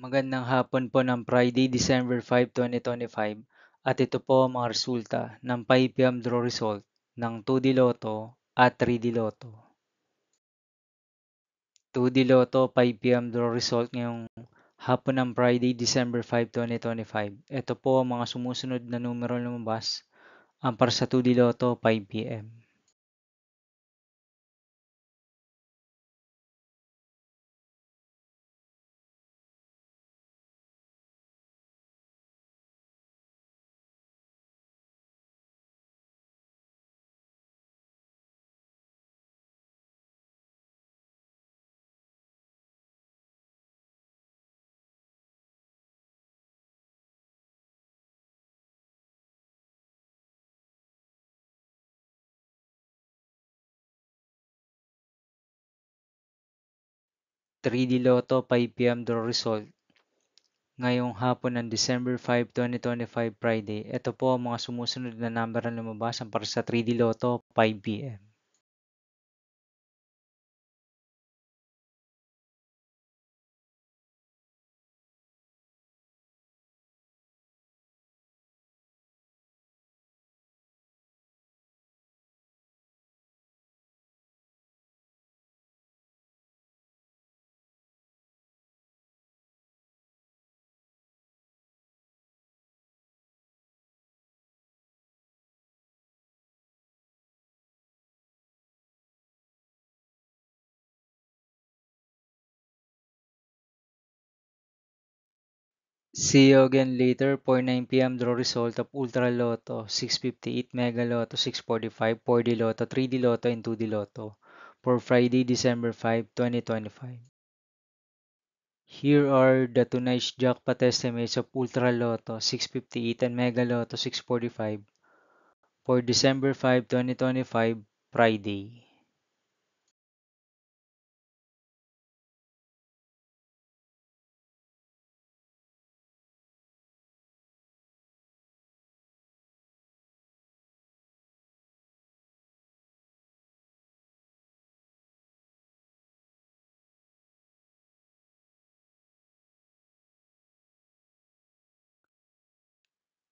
Magandang hapon po ng Friday, December 5, 2025 at ito po ang mga resulta ng 5 p.m. draw result ng 2D Lotto at 3D Lotto. 2D Lotto 5 p.m. draw result ngayong hapon ng Friday, December 5, 2025. Ito po ang mga sumusunod na numero lumabas ang para sa 2D Lotto 5 p.m. 3D Lotto 5 p.m. draw result ngayong hapon ng December 5, 2025 Friday. Ito po ang mga sumusunod na number na lumabas ang para sa 3D Lotto 5 p.m. 'See you again later for 9 p.m. draw result of Ultra Lotto, 658, Mega Lotto, 645, 4D Lotto, 3D Lotto, and 2D Lotto for Friday, December 5, 2025. Here are the tonight's jackpot estimates of Ultra Lotto, 658, and Mega Lotto, 645 for December 5, 2025, Friday.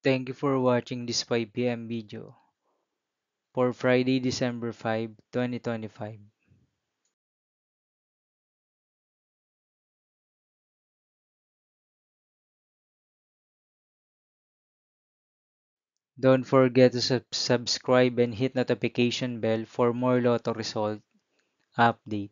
Thank you for watching this 5 p.m. video for Friday, December 5, 2025. Don't forget to subscribe and hit notification bell for more Lotto result update.